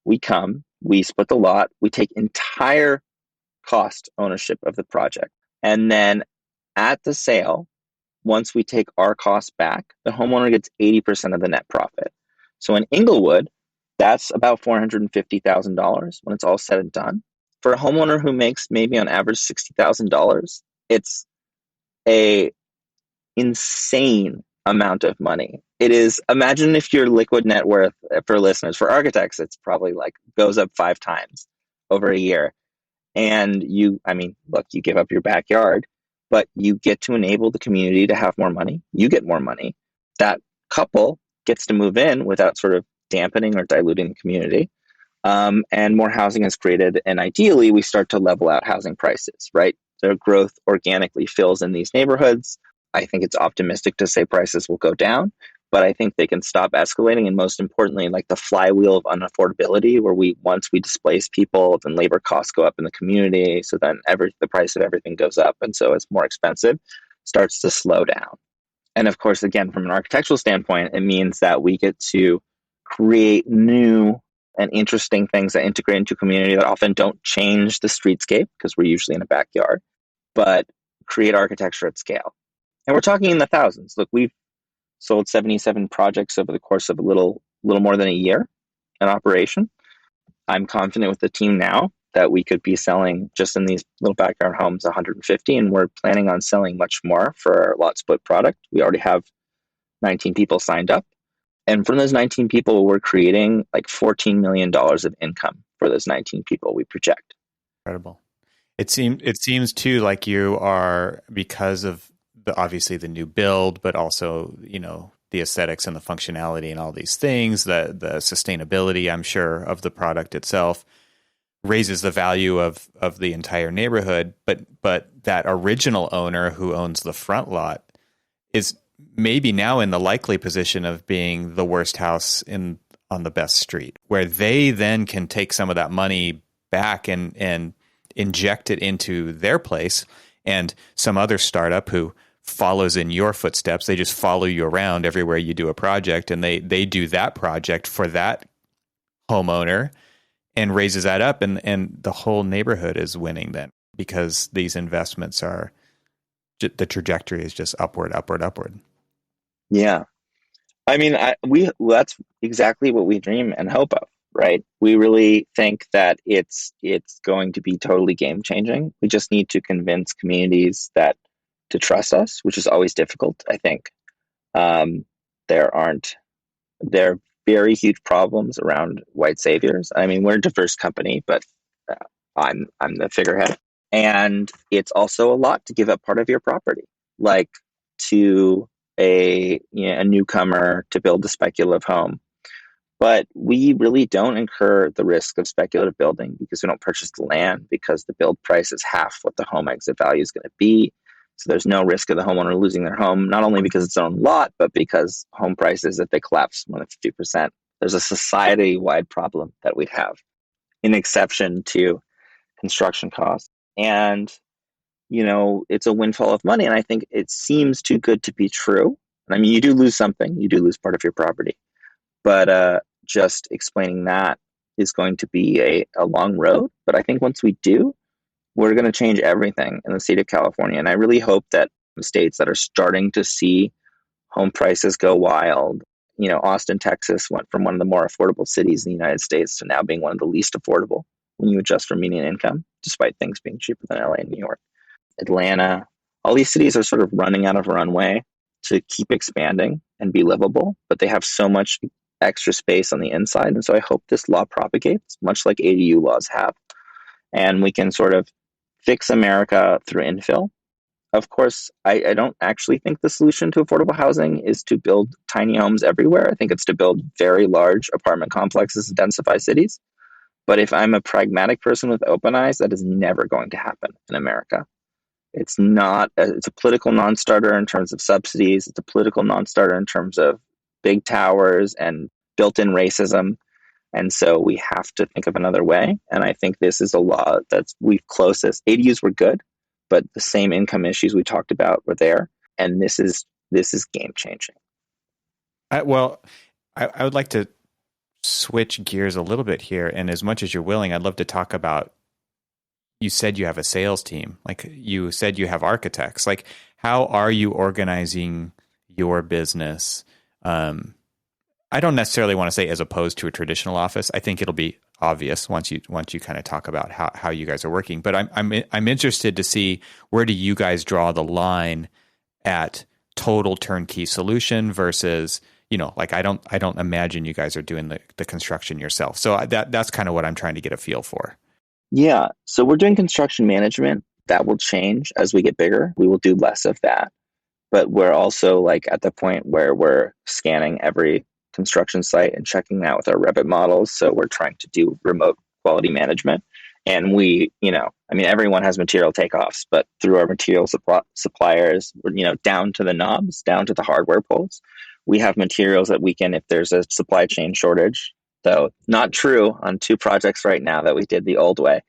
we come, we split the lot, we take entire cost ownership of the project. And then at the sale, once we take our costs back, the homeowner gets 80% of the net profit. So in Inglewood, that's about $450,000 when it's all said and done. For a homeowner who makes maybe on average $60,000, it's a insane amount of money. It is, imagine if your liquid net worth, for listeners, for architects, it's probably like goes up 5 times over a year. And you give up your backyard, but you get to enable the community to have more money. You get more money. That couple gets to move in without sort of dampening or diluting the community. and more housing is created. And ideally, we start to level out housing prices, right? The growth organically fills in these neighborhoods. I think it's optimistic to say prices will go down, but I think they can stop escalating. And most importantly, like the flywheel of unaffordability, where once we displace people, then labor costs go up in the community. So then the price of everything goes up. And so it's more expensive, starts to slow down. And of course, again, from an architectural standpoint, it means that we get to create new and interesting things that integrate into community that often don't change the streetscape because we're usually in a backyard, but create architecture at scale. And we're talking in the thousands. Look, we've sold 77 projects over the course of a little more than a year in operation. I'm confident with the team now that we could be selling just in these little backyard homes 150, and we're planning on selling much more for our lot split product. We already have 19 people signed up. And from those 19 people, we're creating like $14 million of income for those 19 people we project. Incredible. It seems too like you are, because of obviously the new build, but also, the aesthetics and the functionality and all these things, the sustainability, I'm sure, of the product itself raises the value of the entire neighborhood. But that original owner who owns the front lot is maybe now in the likely position of being the worst house on the best street, where they then can take some of that money back and inject it into their place, and some other startup who follows in your footsteps, they just follow you around everywhere you do a project, and they do that project for that homeowner and raises that up, and the whole neighborhood is winning then, because these investments are, the trajectory is just upward. Yeah. I mean, that's exactly what we dream and hope of, right? We really think that it's going to be totally game changing. We just need to convince communities to trust us, which is always difficult, I think. There are very huge problems around white saviors. I mean, we're a diverse company, but I'm the figurehead. And it's also a lot to give up part of your property, like to a newcomer to build a speculative home. But we really don't incur the risk of speculative building because we don't purchase the land, because the build price is half what the home exit value is going to be. So there's no risk of the homeowner losing their home, not only because it's own lot, but because home prices, if they collapse more than 50%, there's a society-wide problem that we'd have, in exception to construction costs. And, it's a windfall of money. And I think it seems too good to be true. I mean, you do lose something, you do lose part of your property. But just explaining that is going to be a long road. But I think once we do, we're going to change everything in the state of California. And I really hope that states that are starting to see home prices go wild, Austin, Texas went from one of the more affordable cities in the United States to now being one of the least affordable when you adjust for median income, despite things being cheaper than LA and New York. Atlanta, all these cities are sort of running out of runway to keep expanding and be livable, but they have so much extra space on the inside. And so I hope this law propagates, much like ADU laws have, and we can sort of fix America through infill. Of course, I don't actually think the solution to affordable housing is to build tiny homes everywhere. I think it's to build very large apartment complexes and densify cities. But if I'm a pragmatic person with open eyes, that is never going to happen in America. It's a political non-starter in terms of subsidies. It's a political non-starter in terms of big towers and built-in racism. And so we have to think of another way. And I think this is a law that's we've closest. ADUs were good, but the same income issues we talked about were there. And this is game changing. I would like to switch gears a little bit here. And as much as you're willing, I'd love to talk about, you said you have a sales team, like you said you have architects. Like, how are you organizing your business? I don't necessarily want to say as opposed to a traditional office. I think it'll be obvious once you kind of talk about how you guys are working. But I'm interested to see, where do you guys draw the line at total turnkey solution versus, like I don't imagine you guys are doing the construction yourself. So that's kind of what I'm trying to get a feel for. Yeah. So we're doing construction management. That will change as we get bigger. We will do less of that. But we're also like at the point where we're scanning every construction site and checking that with our Revit models. So we're trying to do remote quality management. And we, everyone has material takeoffs, but through our material suppliers, down to the knobs, down to the hardware pulls, we have materials that we can, if there's a supply chain shortage, though not true on 2 projects right now that we did the old way,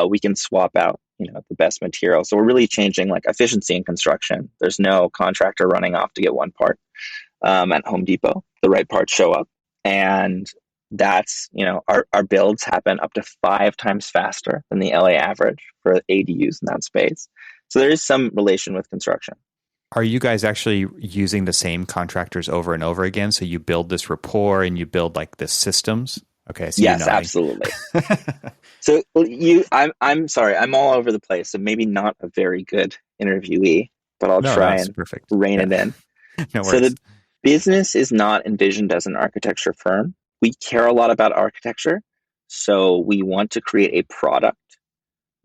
we can swap out, the best material. So we're really changing like efficiency in construction. There's no contractor running off to get one part at Home Depot. The right parts show up. And that's, our builds happen up to 5 times faster than the LA average for ADUs in that space. So there is some relation with construction. Are you guys actually using the same contractors over and over again? So you build this rapport and you build like the systems? Okay. So yes, absolutely. So I'm sorry, I'm all over the place. So maybe not a very good interviewee, but I'll try and rein it in. No worries. So the business is not envisioned as an architecture firm. We care a lot about architecture. So we want to create a product.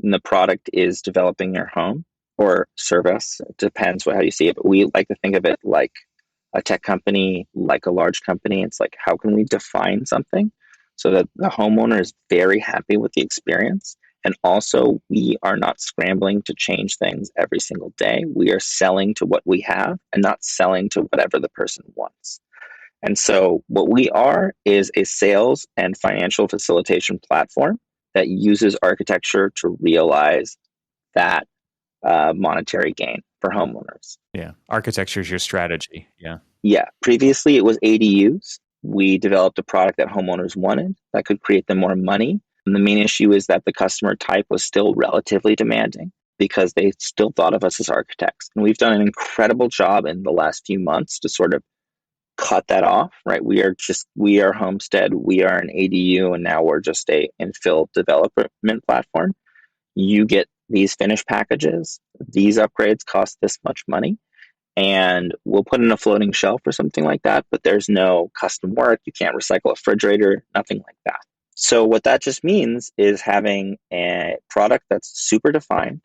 And the product is developing your home or service. It depends how you see it. But we like to think of it like a tech company, like a large company. It's like, how can we define something so that the homeowner is very happy with the experience? And also, we are not scrambling to change things every single day. We are selling to what we have and not selling to whatever the person wants. And so what we are is a sales and financial facilitation platform that uses architecture to realize that monetary gain for homeowners. Yeah. Architecture is your strategy. Yeah. Yeah. Previously, it was ADUs. We developed a product that homeowners wanted that could create them more money. And the main issue is that the customer type was still relatively demanding because they still thought of us as architects. And we've done an incredible job in the last few months to sort of cut that off, right? We are Homestead, we are an ADU, and now we're just a infill development platform. You get these finished packages. These upgrades cost this much money. And we'll put in a floating shelf or something like that, but there's no custom work. You can't recycle a refrigerator, nothing like that. So what that just means is having a product that's super defined.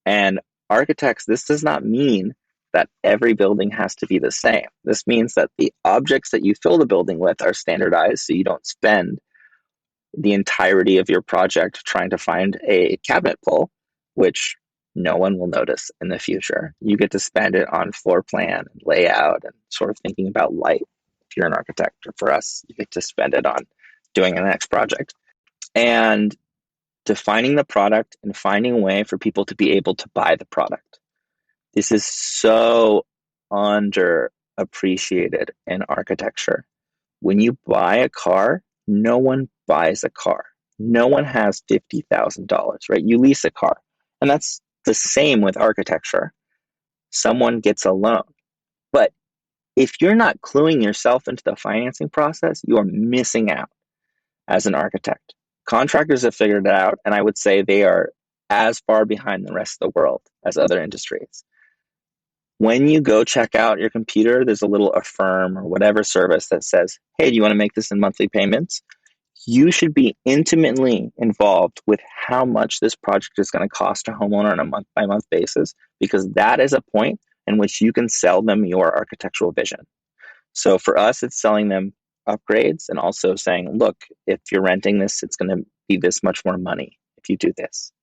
And architects, this does not mean that every building has to be the same. This means that the objects that you fill the building with are standardized, so you don't spend the entirety of your project trying to find a cabinet pull, which no one will notice in the future. You get to spend it on floor plan and layout and sort of thinking about light. If you're an architect, or for us, you get to spend it on doing the next project. And defining the product and finding a way for people to be able to buy the product. This is so underappreciated in architecture. When you buy a car, no one buys a car. No one has $50,000, right? You lease a car. And that's the same with architecture. Someone gets a loan. But if you're not cluing yourself into the financing process, you are missing out as an architect. Contractors have figured it out, and I would say they are as far behind the rest of the world as other industries. When you go check out your computer, there's a little Affirm or whatever service that says, hey, do you want to make this in monthly payments? You should be intimately involved with how much this project is going to cost a homeowner on a month-by-month basis, because that is a point in which you can sell them your architectural vision. So for us, it's selling them upgrades and also saying, look, if you're renting this, it's going to be this much more money if you do this.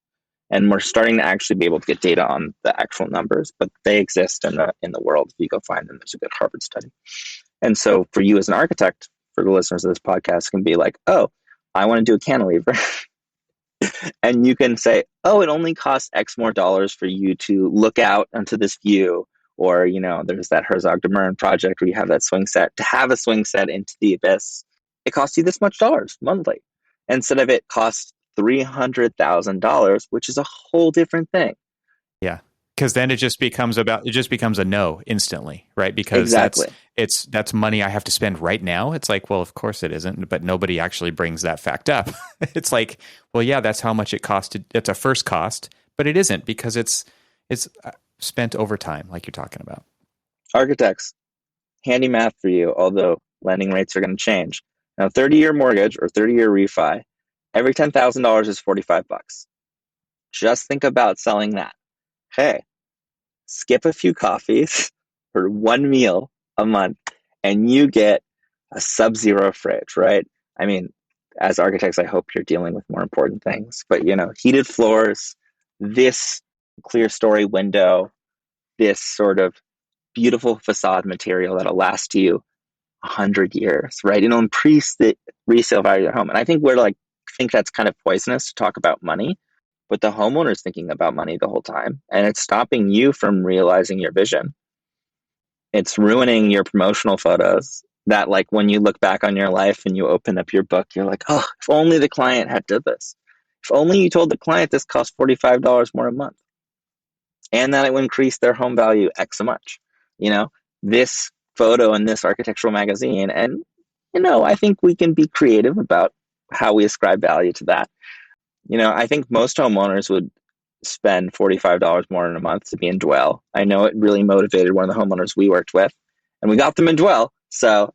And we're starting to actually be able to get data on the actual numbers, but they exist in the world. If you go find them, there's a good Harvard study. And so for you as an architect, for the listeners of this podcast, can be like, oh, I want to do a cantilever. And you can say, oh, it only costs X more dollars for you to look out onto this view. Or, there's that Herzog de Meuron project where you have that swing set. To have a swing set into the abyss, it costs you this much dollars monthly. Instead of it costs $300,000, which is a whole different thing. Yeah. Because then it just becomes a no instantly, right? Because exactly. that's money I have to spend right now. It's like, well, of course it isn't, but nobody actually brings that fact up. It's like, well, yeah, that's how much it costed. It's a first cost, but it isn't, because it's spent over time, like you're talking about. Architects, handy math for you, although lending rates are going to change. Now, 30-year mortgage or 30-year refi, every $10,000 is $45. Just think about selling that. Hey, skip a few coffees or one meal a month, and you get a sub-zero fridge, right? I mean, as architects, I hope you're dealing with more important things, but heated floors, this clear story window, this sort of beautiful facade material that'll last you 100 years, right? It'll increase the resale value of your home. And I think think that's kind of poisonous to talk about money, but the homeowner's thinking about money the whole time, and it's stopping you from realizing your vision. It's ruining your promotional photos that, like, when you look back on your life and you open up your book, you're like, oh, if only the client had did this. If only you told the client this costs $45 more a month and that it would increase their home value X so much. This photo in this architectural magazine. And, I think we can be creative about how we ascribe value to that. I think most homeowners would spend $45 more in a month to be in Dwell. I know it really motivated one of the homeowners we worked with, and we got them in Dwell. So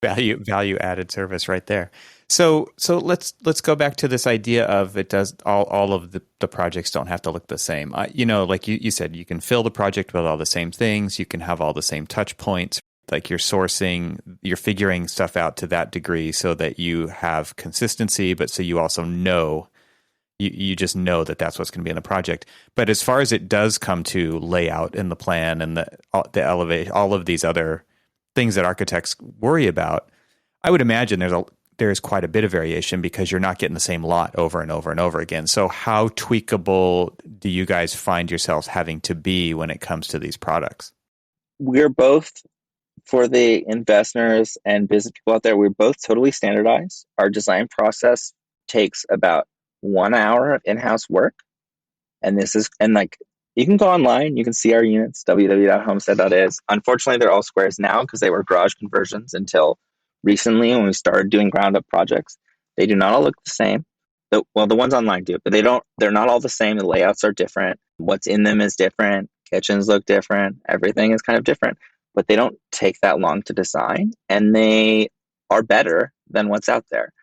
value added service right there. So let's go back to this idea of it does all of the projects don't have to look the same. Like you said, you can fill the project with all the same things. You can have all the same touch points. Like you're figuring stuff out to that degree so that you have consistency, but so you also know, you just know that that's what's going to be in the project. But as far as it does come to layout in the plan and the elevate, all of these other things that architects worry about, I would imagine there's quite a bit of variation because you're not getting the same lot over and over and over again. So how tweakable do you guys find yourselves having to be when it comes to these products? We're both, for the investors and business people out there, we're both totally standardized. Our design process takes about 1 hour of in-house work. And you can go online, you can see our units, www.homestead.is. Unfortunately, they're all squares now because they were garage conversions until recently when we started doing ground up projects. They do not all look the same. The ones online do, but they're not all the same. The layouts are different. What's in them is different. Kitchens look different. Everything is kind of different, but they don't take that long to design, and they are better than what's out there.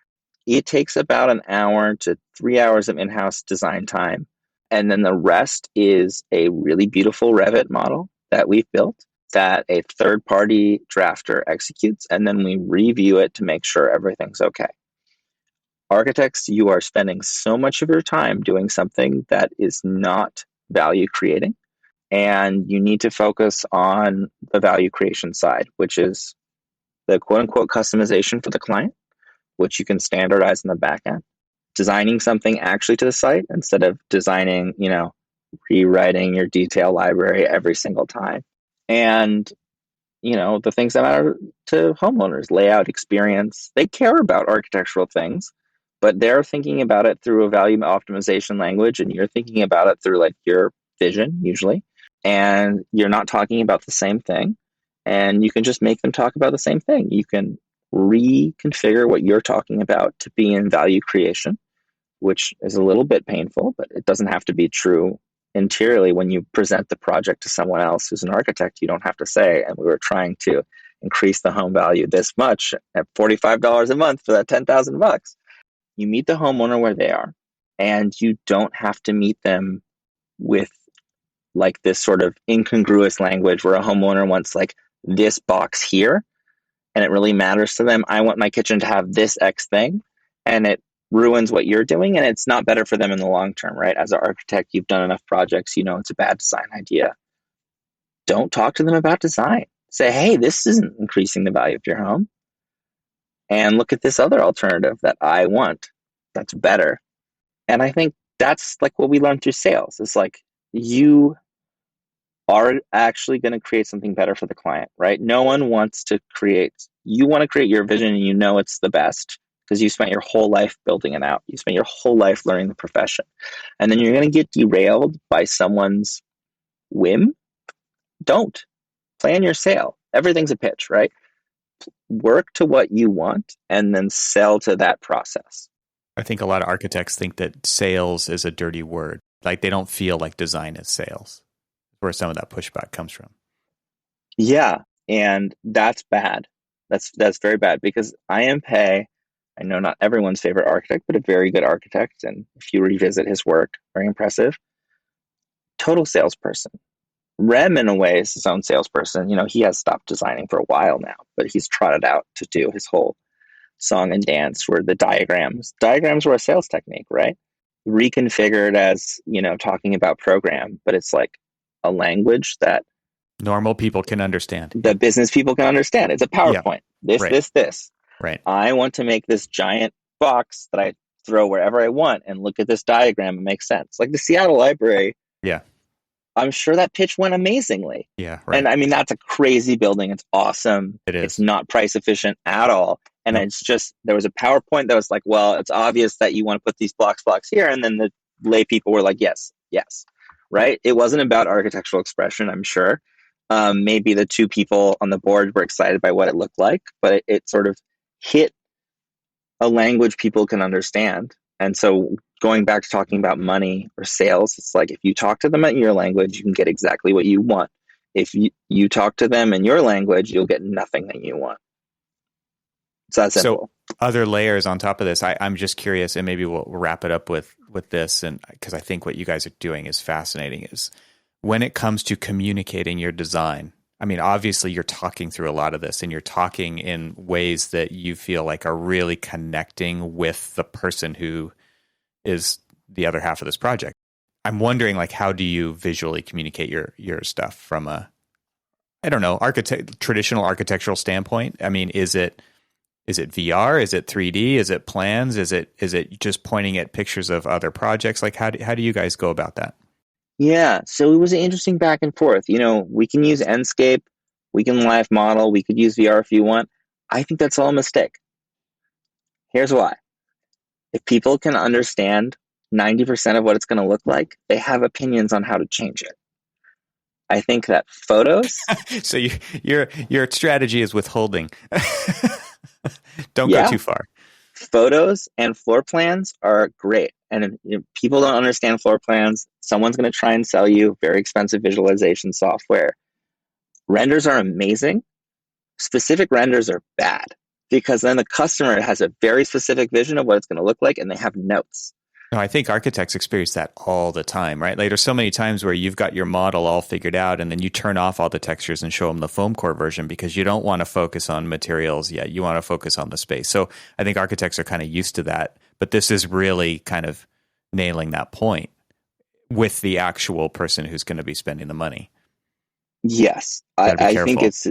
It takes about 1 hour to 3 hours of in-house design time. And then the rest is a really beautiful Revit model that we've built that a third-party drafter executes, and then we review it to make sure everything's okay. Architects, you are spending so much of your time doing something that is not value creating, and you need to focus on the value creation side, which is the quote-unquote customization for the client, which you can standardize in the back end. Designing something actually to the site instead of designing, rewriting your detail library every single time. And, the things that matter to homeowners, layout, experience, they care about architectural things, but they're thinking about it through a value optimization language, and you're thinking about it through like your vision usually, and you're not talking about the same thing, and you can just make them talk about the same thing. You can reconfigure what you're talking about to be in value creation, which is a little bit painful, but it doesn't have to be true interiorly. When you present the project to someone else who's an architect, you don't have to say, and we were trying to increase the home value this much at $45 a month for that $10,000. You meet the homeowner where they are, and you don't have to meet them with like this sort of incongruous language where a homeowner wants like this box here, and it really matters to them. I want my kitchen to have this X thing, and it ruins what you're doing, and it's not better for them in the long term, right? As an architect, you've done enough projects, it's a bad design idea. Don't talk to them about design. Say, hey, this isn't increasing the value of your home. And look at this other alternative that I want that's better. And I think that's like what we learned through sales. It's like you are actually going to create something better for the client, right? No one wants to you want to create your vision, and it's the best because you spent your whole life building it out. You spent your whole life learning the profession. And then you're going to get derailed by someone's whim. Don't. Plan your sale. Everything's a pitch, right? Work to what you want and then sell to that process. I think a lot of architects think that sales is a dirty word. Like they don't feel like design is sales, where some of that pushback comes from. Yeah, and that's bad. That's very bad because I know not everyone's favorite architect, but a very good architect. And if you revisit his work, very impressive. Total salesperson. Rem, in a way, is his own salesperson. He has stopped designing for a while now, but he's trotted out to do his whole song and dance where the diagrams were a sales technique, right? Reconfigured as, talking about program, but it's like a language that normal people can understand. The business people can understand. It's a PowerPoint. This. Right. I want to make this giant box that I throw wherever I want and look at this diagram and make sense. Like the Seattle Library. Yeah. I'm sure that pitch went amazingly. Yeah. Right. And I mean, that's a crazy building. It's awesome. It is. It's not price efficient at all. And It's just, there was a PowerPoint that was like, well, it's obvious that you want to put these blocks here. And then the lay people were like, yes. Right. It wasn't about architectural expression, I'm sure. Maybe the two people on the board were excited by what it looked like, but it sort of hit a language people can understand. And so going back to talking about money or sales, it's like if you talk to them in your language, you can get exactly what you want. If you talk to them in your language, you'll get nothing that you want. It's that simple. So other layers on top of this, I'm just curious, and maybe we'll wrap it up with this, and because I think what you guys are doing is fascinating, is when it comes to communicating your design. I mean, obviously you're talking through a lot of this, and you're talking in ways that you feel like are really connecting with the person who is the other half of this project. I'm wondering, like, how do you visually communicate your stuff from a, I don't know, traditional architectural standpoint? I mean, is it VR? Is it 3D? Is it plans? Is it just pointing at pictures of other projects? Like, how do you guys go about that? Yeah, so it was an interesting back and forth. We can use Enscape, we can live model, we could use VR if you want. I think that's all a mistake. Here's why. If people can understand 90% of what it's going to look like, they have opinions on how to change it. I think that photos... So your strategy is withholding. Don't go too far. Photos and floor plans are great. And if people don't understand floor plans, someone's going to try and sell you very expensive visualization software. Renders are amazing. Specific renders are bad because then the customer has a very specific vision of what it's going to look like and they have notes. No, I think architects experience that all the time, right? Like there's so many times where you've got your model all figured out and then you turn off all the textures and show them the foam core version because you don't want to focus on materials yet. You want to focus on the space. So I think architects are kind of used to that, but this is really kind of nailing that point with the actual person who's going to be spending the money. Yes. I think it's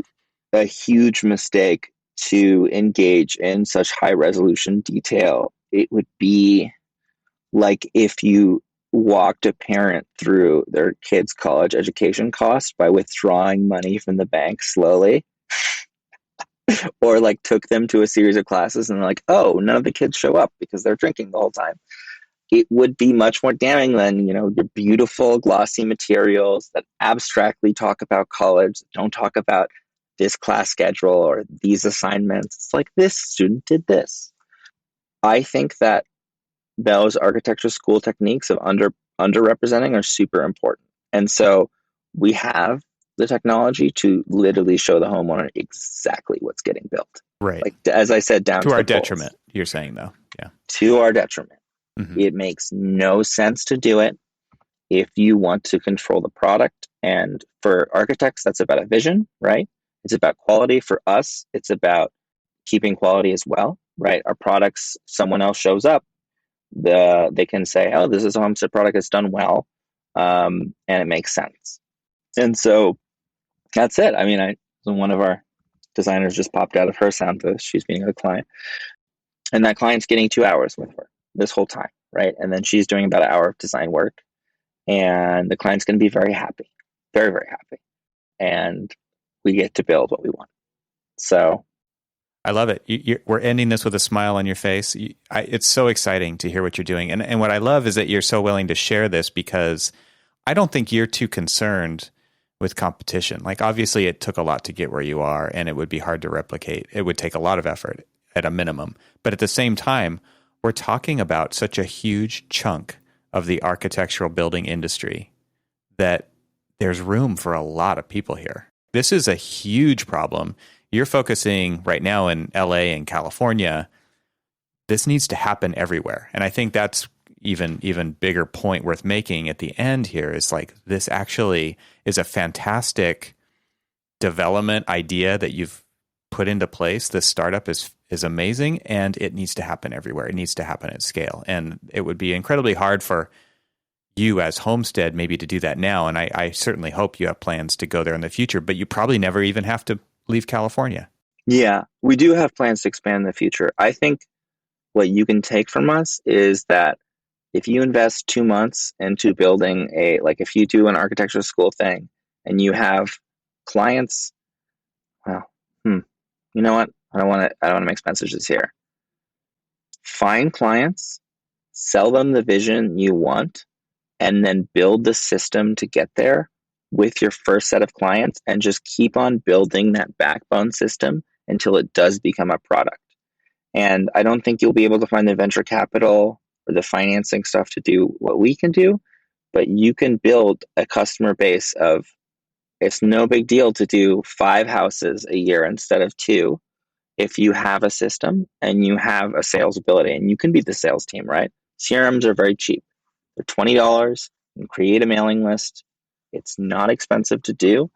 a huge mistake to engage in such high resolution detail. It would be like if you walked a parent through their kid's college education costs by withdrawing money from the bank slowly, or like took them to a series of classes and like, oh, none of the kids show up because they're drinking the whole time. It would be much more damning than, your beautiful glossy materials that abstractly talk about college, don't talk about this class schedule or these assignments. It's like this student did this. I think that those architecture school techniques of underrepresenting are super important. And so we have the technology to literally show the homeowner exactly what's getting built. Right. Like, as I said, down to our detriment, you're saying, though. Yeah. To our detriment. Mm-hmm. It makes no sense to do it if you want to control the product. And for architects, that's about a vision, right? It's about quality. For us, it's about keeping quality as well, right? Our products, someone else shows up, they can say, oh, this is a Homestead product that's done well, and it makes sense. And so that's it. I mean, one of our designers just popped out of her sound booth. She's meeting a client, and that client's getting 2 hours with her this whole time, right? And then she's doing about an hour of design work, and the client's going to be very happy, very, very happy. And we get to build what we want. So I love it. We're ending this with a smile on your face. It's so exciting to hear what you're doing. And what I love is that you're so willing to share this because I don't think you're too concerned with competition. Like, obviously, it took a lot to get where you are, and it would be hard to replicate. It would take a lot of effort at a minimum. But at the same time, we're talking about such a huge chunk of the architectural building industry that there's room for a lot of people here. This is a huge problem. You're focusing right now in LA and California. This needs to happen everywhere. And I think that's, even bigger point worth making at the end here is like, this actually is a fantastic development idea that you've put into place. This startup is amazing, and it needs to happen everywhere. It needs to happen at scale. And it would be incredibly hard for you as Homestead maybe to do that now. And I certainly hope you have plans to go there in the future, but you probably never even have to leave California. Yeah, we do have plans to expand in the future. I think what you can take from us is that if you invest 2 months into building if you do an architecture school thing and you have clients, well, you know what? I don't want to make expense decisions here. Find clients, sell them the vision you want, and then build the system to get there with your first set of clients, and just keep on building that backbone system until it does become a product. And I don't think you'll be able to find the venture capital or the financing stuff to do what we can do, but you can build a customer base of, it's no big deal to do 5 houses a year instead of 2 if you have a system and you have a sales ability, and you can be the sales team, right? CRMs are very cheap. They're $20. You can create a mailing list. It's not expensive to do.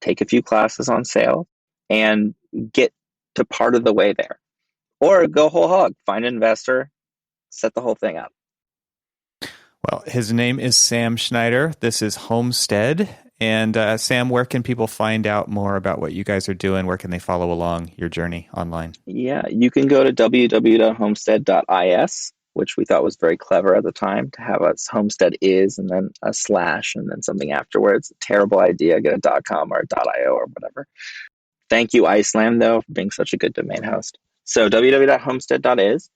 Take a few classes on sale and get to part of the way there. Or go whole hog, find an investor, set the whole thing up. Well, his name is Sam Schneider. This is Homestead. And Sam, where can people find out more about what you guys are doing? Where can they follow along your journey online? Yeah, you can go to www.homestead.is, which we thought was very clever at the time, to have a Homestead is and then a slash and then something afterwards. Terrible idea. Get a .com or a .io or whatever. Thank you, Iceland, though, for being such a good domain host. So www.homestead.is.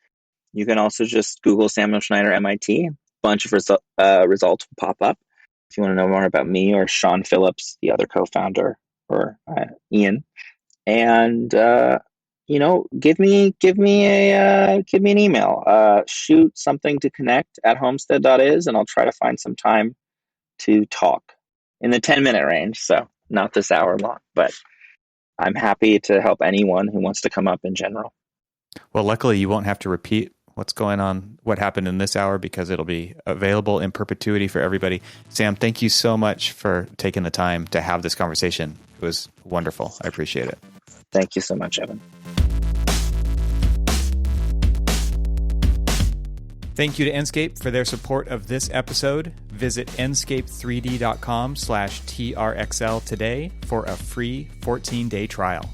You can also just Google Samuel Schneider MIT. A bunch of results will pop up. If you want to know more about me or Sean Phillips, the other co-founder, or Ian, and give me an email. Shoot something to connect at homestead.is, and I'll try to find some time to talk in the 10-minute range. So not this hour long, but I'm happy to help anyone who wants to come up in general. Well, luckily you won't have to repeat what's going on, what happened in this hour, because it'll be available in perpetuity for everybody. Sam, thank you so much for taking the time to have this conversation. It was wonderful. I appreciate it. Thank you so much, Evan. Thank you to Enscape for their support of this episode. Visit enscape3d.com/TRXL today for a free 14-day trial.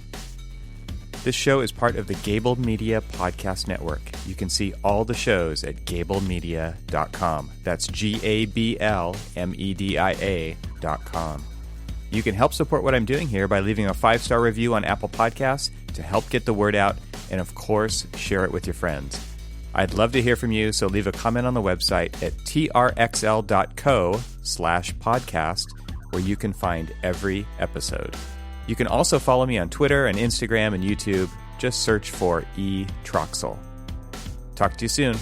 This show is part of the Gable Media Podcast Network. You can see all the shows at gablemedia.com. That's GABLMEDIA.com. You can help support what I'm doing here by leaving a 5-star review on Apple Podcasts to help get the word out, and of course, share it with your friends. I'd love to hear from you, so leave a comment on the website at trxl.co/podcast, where you can find every episode. You can also follow me on Twitter and Instagram and YouTube. Just search for eTroxel. Talk to you soon.